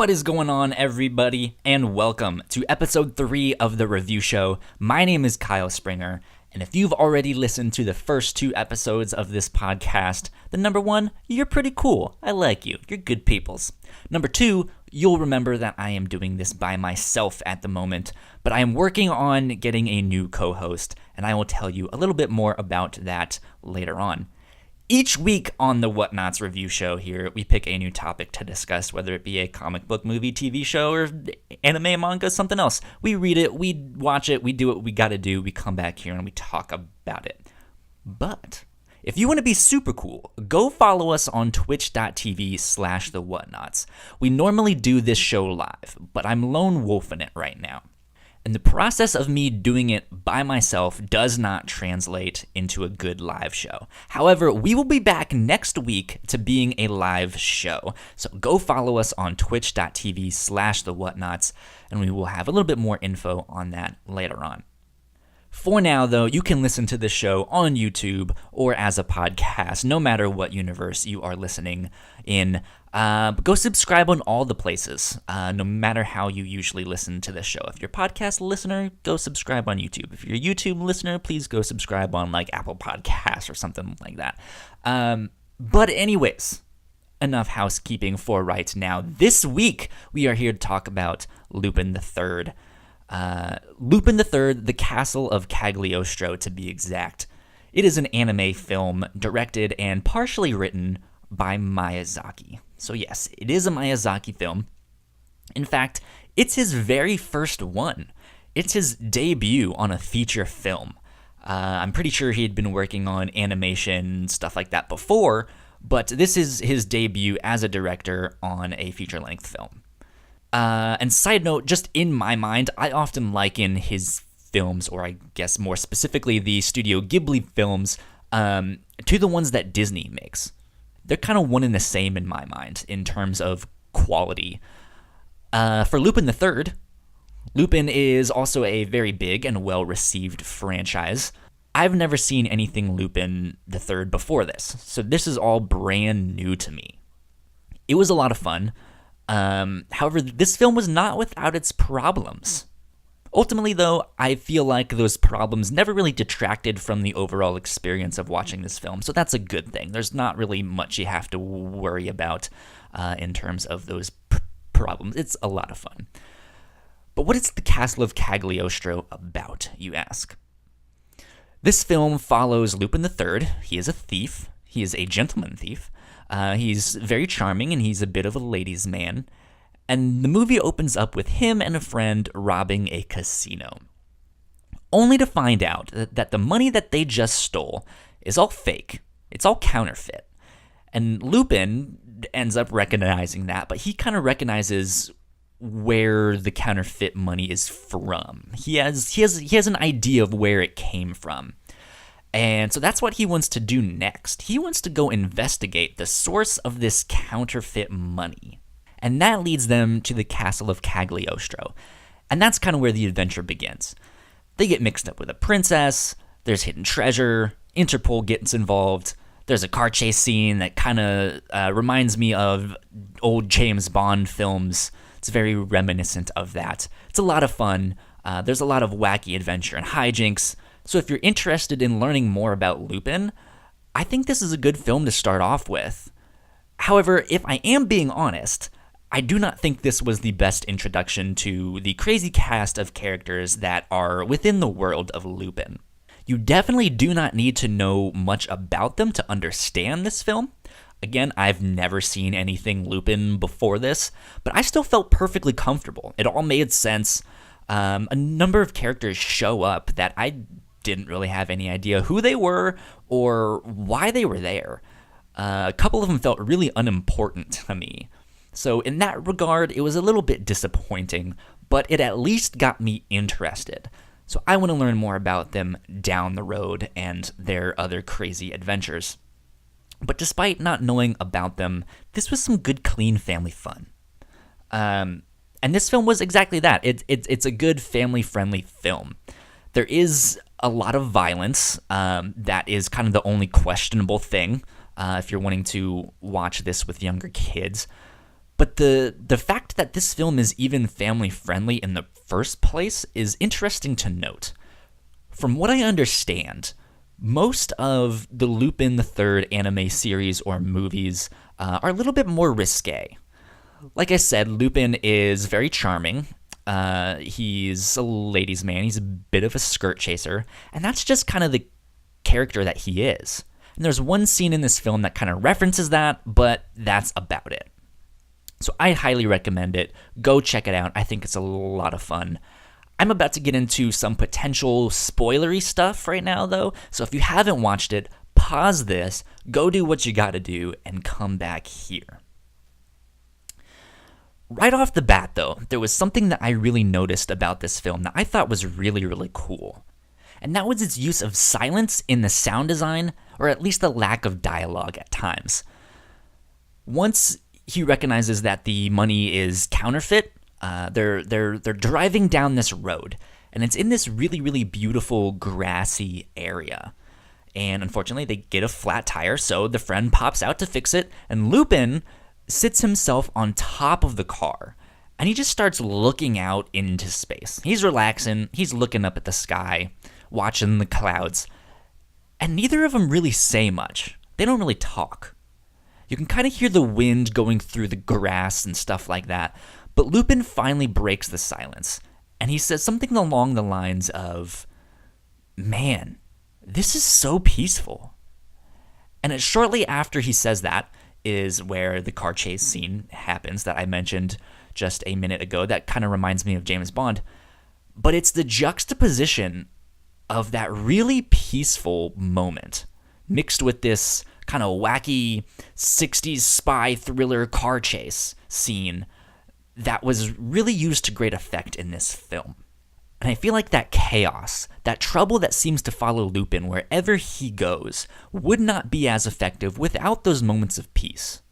What is going on, everybody, and welcome to episode 3 of the review show. My name is Kyle Springer, and if you've already listened to the first 2 episodes of this podcast, then number 1, you're pretty cool. I like you. You're good peoples. Number 2, you'll remember that I am doing this by myself at the moment, but I am working on getting a new co-host, and I will tell you a little bit more about that later on. Each week on the Whatnauts Review Show here, we pick a new topic to discuss, whether it be a comic book, movie, TV show, or anime, manga, something else. We read it, we watch it, we do what we gotta do, we come back here and we talk about it. But if you want to be super cool, go follow us on twitch.tv/thewhatnauts. We normally do this show live, but I'm lone wolfing it right now. And the process of me doing it by myself does not translate into a good live show. However, we will be back next week to being a live show. So go follow us on twitch.tv/thewhatnauts, and we will have a little bit more info on that later on. For now, though, you can listen to this show on YouTube or as a podcast, no matter what universe you are listening in. Go subscribe on all the places, no matter how you usually listen to this show. If you're a podcast listener, go subscribe on YouTube. If you're a YouTube listener, please go subscribe on like Apple Podcasts or something like that. But anyways, enough housekeeping for right now. This week, we are here to talk about Lupin the Third. Lupin the Third, the Castle of Cagliostro, to be exact. It is an anime film directed and partially written by Miyazaki. So yes, it is a Miyazaki film. In fact, it's his very first one. It's his debut on a feature film. I'm pretty sure he had been working on animation, stuff like that before, but this is his debut as a director on a feature-length film. And side note, just in my mind, I often liken his films, or I guess more specifically the Studio Ghibli films, to the ones that Disney makes. They're kind of one and the same in my mind in terms of quality. For Lupin the Third, Lupin is also a very big and well-received franchise. I've never seen anything Lupin the Third before this, so this is all brand new to me. It was a lot of fun. However, this film was not without its problems. Ultimately, though, I feel like those problems never really detracted from the overall experience of watching this film, so that's a good thing. There's not really much you have to worry about in terms of those problems. It's a lot of fun. But what is the Castle of Cagliostro about, you ask? This film follows Lupin the Third. He is a thief. He is a gentleman thief. He's very charming, and he's a bit of a ladies' man. And the movie opens up with him and a friend robbing a casino, only to find out that the money that they just stole is all fake. It's all counterfeit. And Lupin ends up recognizing that, but he kind of recognizes where the counterfeit money is from. He has an idea of where it came from. And so that's what he wants to do next. He wants to go investigate the source of this counterfeit money. And that leads them to the Castle of Cagliostro. And that's kind of where the adventure begins. They get mixed up with a princess, there's hidden treasure, Interpol gets involved, there's a car chase scene that kind of reminds me of old James Bond films. It's very reminiscent of that. It's a lot of fun. There's a lot of wacky adventure and hijinks. So if you're interested in learning more about Lupin, I think this is a good film to start off with. However, if I am being honest, I do not think this was the best introduction to the crazy cast of characters that are within the world of Lupin. You definitely do not need to know much about them to understand this film. Again, I've never seen anything Lupin before this, but I still felt perfectly comfortable. It all made sense. A number of characters show up that I didn't really have any idea who they were or why they were there. A couple of them felt really unimportant to me. So in that regard, it was a little bit disappointing, but it at least got me interested. So I want to learn more about them down the road and their other crazy adventures. But despite not knowing about them, this was some good, clean family fun. And this film was exactly that. It's a good family-friendly film. There is a lot of violence. That is kind of the only questionable thing if you're wanting to watch this with younger kids. But the fact that this film is even family friendly in the first place is interesting to note. From what I understand, most of the Lupin the Third anime series or movies are a little bit more risque. Like I said, Lupin is very charming. He's a ladies' man. He's a bit of a skirt chaser. And that's just kind of the character that he is. And there's one scene in this film that kind of references that, but that's about it. So I highly recommend it. Go check it out. I think it's a lot of fun. I'm about to get into some potential spoilery stuff right now, though. So if you haven't watched it, pause this, go do what you gotta do, and come back here. Right off the bat, though, there was something that I really noticed about this film that I thought was really, really cool. And that was its use of silence in the sound design, or at least the lack of dialogue at times. Once he recognizes that the money is counterfeit, they're driving down this road, and it's in this really, really beautiful grassy area. And unfortunately, they get a flat tire, so the friend pops out to fix it, and Lupin sits himself on top of the car, and he just starts looking out into space. He's relaxing, he's looking up at the sky, watching the clouds, and neither of them really say much. They don't really talk. You can kind of hear the wind going through the grass and stuff like that, but Lupin finally breaks the silence, and he says something along the lines of, "Man, this is so peaceful." And it's shortly after he says that is where the car chase scene happens that I mentioned just a minute ago. That kind of reminds me of James Bond. But it's the juxtaposition of that really peaceful moment mixed with this kind of wacky 60s spy thriller car chase scene that was really used to great effect in this film. And I feel like that chaos, that trouble that seems to follow Lupin wherever he goes, would not be as effective without those moments of peace.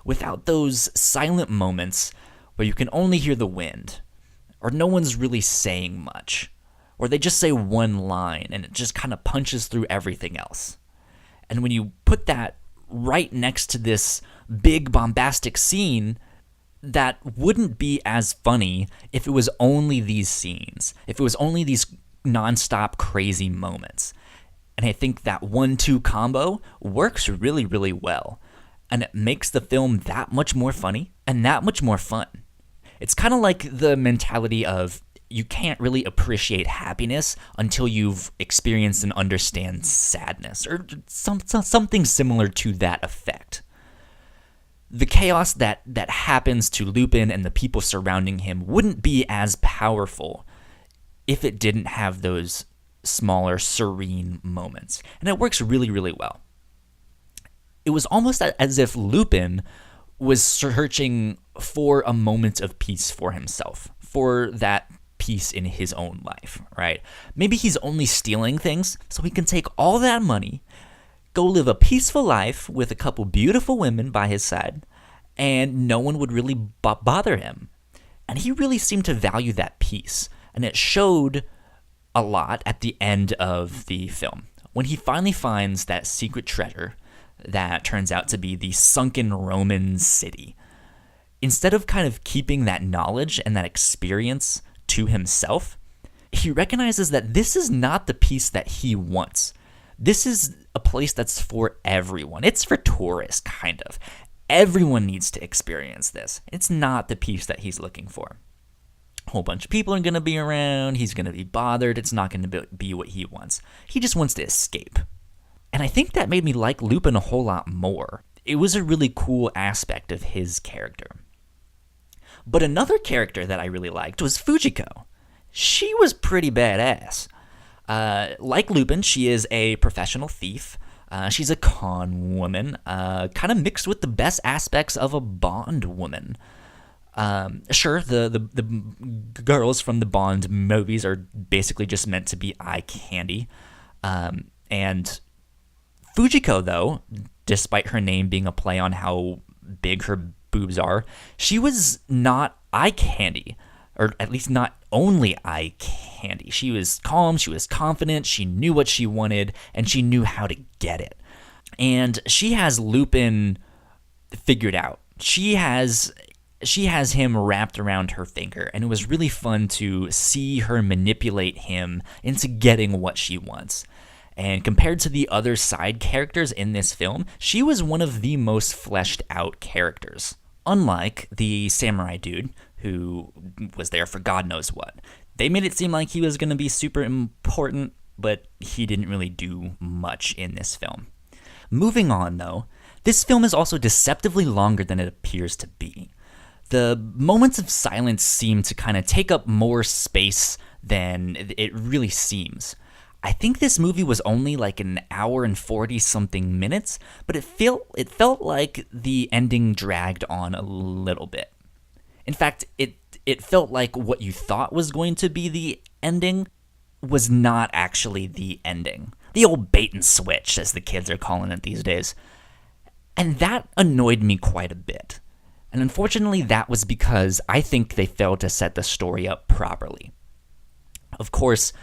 Without those silent moments where you can only hear the wind, or no one's really saying much, or they just say one line and it just kind of punches through everything else. And when you put that right next to this big bombastic scene, that wouldn't be as funny if it was only these scenes, if it was only these nonstop crazy moments. And I think that 1-2 combo works really, really well. And it makes the film that much more funny and that much more fun. It's kind of like the mentality of you can't really appreciate happiness until you've experienced and understand sadness, or something similar to that effect. The chaos that happens to Lupin and the people surrounding him wouldn't be as powerful if it didn't have those smaller, serene moments. And it works really, really well. It was almost as if Lupin was searching for a moment of peace for himself, for that peace in his own life, right? Maybe he's only stealing things so he can take all that money, go live a peaceful life with a couple beautiful women by his side, and no one would really bother him. And he really seemed to value that peace, and it showed a lot at the end of the film. When he finally finds that secret treasure that turns out to be the sunken Roman city, instead of kind of keeping that knowledge and that experience to himself, he recognizes that this is not the peace that he wants. This is a place that's for everyone. It's for tourists, kind of. Everyone needs to experience this. It's not the peace that he's looking for. A whole bunch of people are going to be around. He's going to be bothered. It's not going to be what he wants. He just wants to escape. And I think that made me like Lupin a whole lot more. It was a really cool aspect of his character. But another character that I really liked was Fujiko. She was pretty badass. Like Lupin, she is a professional thief. She's a con woman, kind of mixed with the best aspects of a Bond woman. Sure, the girls from the Bond movies are basically just meant to be eye candy. And Fujiko, though, despite her name being a play on how big her boobs are, she was not eye candy, or at least not only eye candy. She was calm, she was confident, she knew what she wanted, and she knew how to get it. And she has Lupin figured out. She has she has him wrapped around her finger, and it was really fun to see her manipulate him into getting what she wants. And compared to the other side characters in this film, she was one of the most fleshed out characters. Unlike the samurai dude, who was there for God knows what. They made it seem like he was going to be super important, but he didn't really do much in this film. Moving on, though, this film is also deceptively longer than it appears to be. The moments of silence seem to kind of take up more space than it really seems. I think this movie was only like an hour and 40-something minutes, but it felt like the ending dragged on a little bit. In fact, it felt like what you thought was going to be the ending was not actually the ending. The old bait and switch, as the kids are calling it these days. And that annoyed me quite a bit. And unfortunately, that was because I think they failed to set the story up properly. Of course,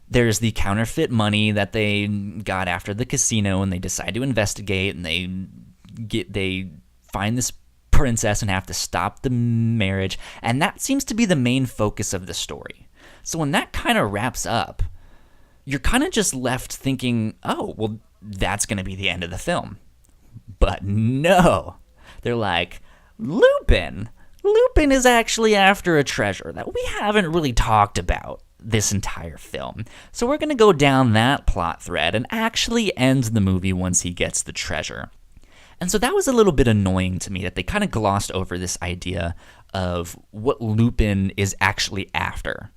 there's the counterfeit money that they got after the casino, and they decide to investigate, and they find this princess and have to stop the marriage, and that seems to be the main focus of the story. So when that kind of wraps up, you're kind of just left thinking, oh, well, that's going to be the end of the film. But no, they're like, Lupin is actually after a treasure that we haven't really talked about this entire film. So we're going to go down that plot thread and actually end the movie once he gets the treasure. And so that was a little bit annoying to me, that they kind of glossed over this idea of what Lupin is actually after.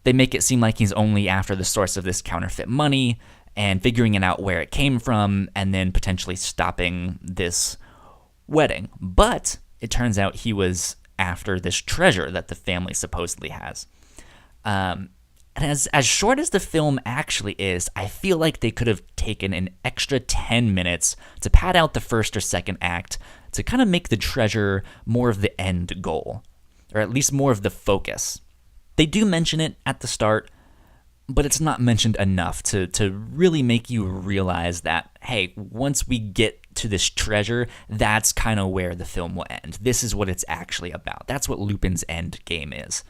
They make it seem like he's only after the source of this counterfeit money and figuring it out where it came from and then potentially stopping this wedding. But it turns out he was after this treasure that the family supposedly has. And as short as the film actually is, I feel like they could have taken an extra 10 minutes to pad out the first or second act to kind of make the treasure more of the end goal, or at least more of the focus. They do mention it at the start, but it's not mentioned enough to really make you realize that, hey, once we get to this treasure, that's kind of where the film will end. This is what it's actually about. That's what Lupin's end game is.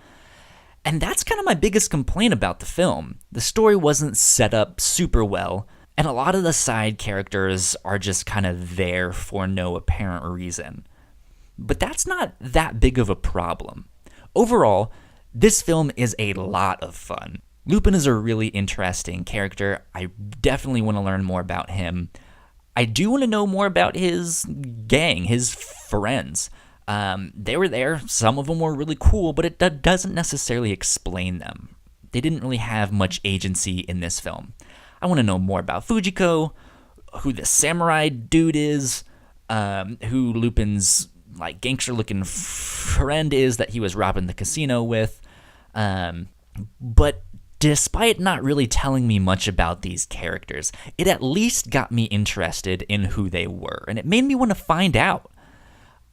And that's kind of my biggest complaint about the film. The story wasn't set up super well, and a lot of the side characters are just kind of there for no apparent reason. But that's not that big of a problem. Overall, this film is a lot of fun. Lupin is a really interesting character. I definitely want to learn more about him. I do want to know more about his gang, his friends. They were there. Some of them were really cool, but it doesn't necessarily explain them. They didn't really have much agency in this film. I want to know more about Fujiko, who the samurai dude is, who Lupin's like gangster-looking friend is that he was robbing the casino with. But despite not really telling me much about these characters, it at least got me interested in who they were, and it made me want to find out.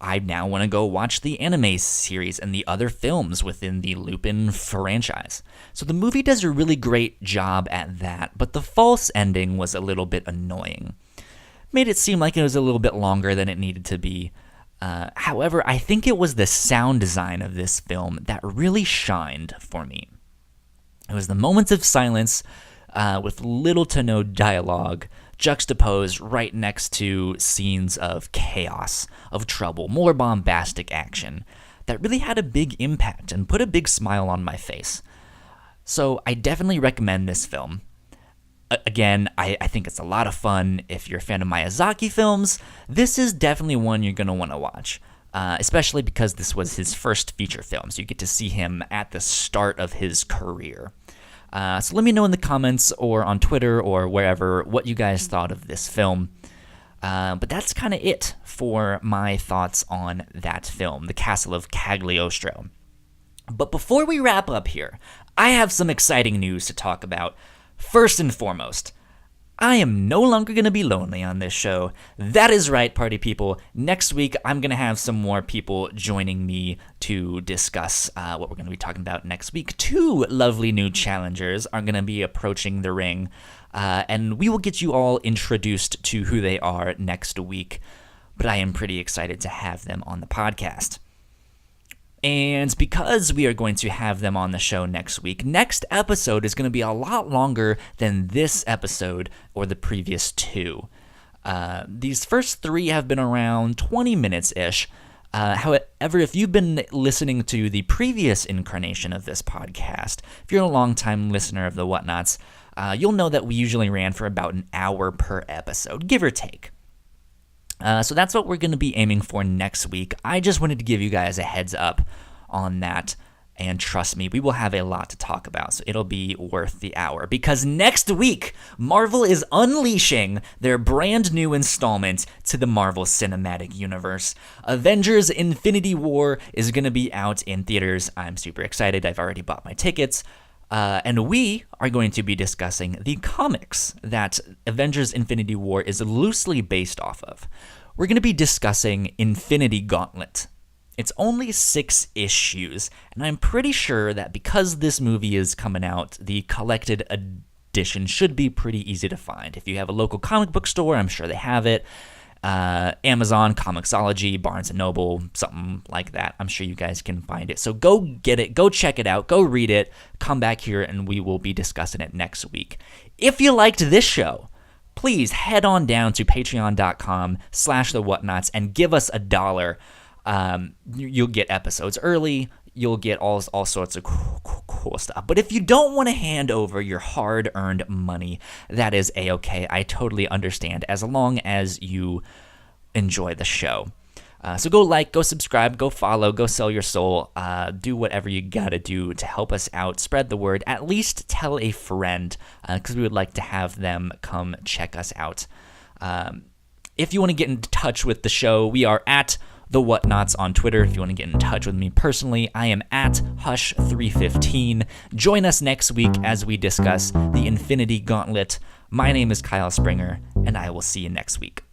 I now want to go watch the anime series and the other films within the Lupin franchise. So the movie does a really great job at that, but the false ending was a little bit annoying. Made it seem like it was a little bit longer than it needed to be. However, I think it was the sound design of this film that really shined for me. It was the moments of silence with little to no dialogue, juxtaposed right next to scenes of chaos, of trouble, more bombastic action, that really had a big impact and put a big smile on my face. So I definitely recommend this film. Again, I think it's a lot of fun. If you're a fan of Miyazaki films, this is definitely one you're going to want to watch, especially because this was his first feature film, so you get to see him at the start of his career. So let me know in the comments or on Twitter or wherever what you guys thought of this film. But that's kind of it for my thoughts on that film, The Castle of Cagliostro. But before we wrap up here, I have some exciting news to talk about. First and foremost, I am no longer going to be lonely on this show. That is right, party people. Next week, I'm going to have some more people joining me to discuss what we're going to be talking about next week. 2 lovely new challengers are going to be approaching the ring, and we will get you all introduced to who they are next week. But I am pretty excited to have them on the podcast. And because we are going to have them on the show next week, next episode is going to be a lot longer than this episode or the previous two. These first three have been around 20 minutes-ish. However, if you've been listening to the previous incarnation of this podcast, if you're a longtime listener of the Whatnauts, you'll know that we usually ran for about an hour per episode, give or take. So that's what we're going to be aiming for next week. I just wanted to give you guys a heads up on that, and trust me, we will have a lot to talk about, so it'll be worth the hour. Because next week, Marvel is unleashing their brand new installment to the Marvel Cinematic Universe. Avengers Infinity War is going to be out in theaters. I'm super excited. I've already bought my tickets. And we are going to be discussing the comics that Avengers Infinity War is loosely based off of. We're going to be discussing Infinity Gauntlet. It's only 6 issues, and I'm pretty sure that because this movie is coming out, the collected edition should be pretty easy to find. If you have a local comic book store, I'm sure they have it. Amazon, Comixology, Barnes & Noble, something like that. I'm sure you guys can find it. So go get it, go check it out, go read it, come back here, and we will be discussing it next week. If you liked this show, please head on down to patreon.com/thewhatnauts and give us $1. You'll get episodes early. You'll get all sorts of cool stuff. But if you don't want to hand over your hard-earned money, that is A-okay. I totally understand, as long as you enjoy the show. So go like, go subscribe, go follow, go sell your soul. Do whatever you gotta do to help us out. Spread the word. At least tell a friend, because we would like to have them come check us out. If you want to get in touch with the show, we are at The Whatnauts on Twitter. If you want to get in touch with me personally, I am at Hush315. Join us next week as we discuss the Infinity Gauntlet. My name is Kyle Springer, and I will see you next week.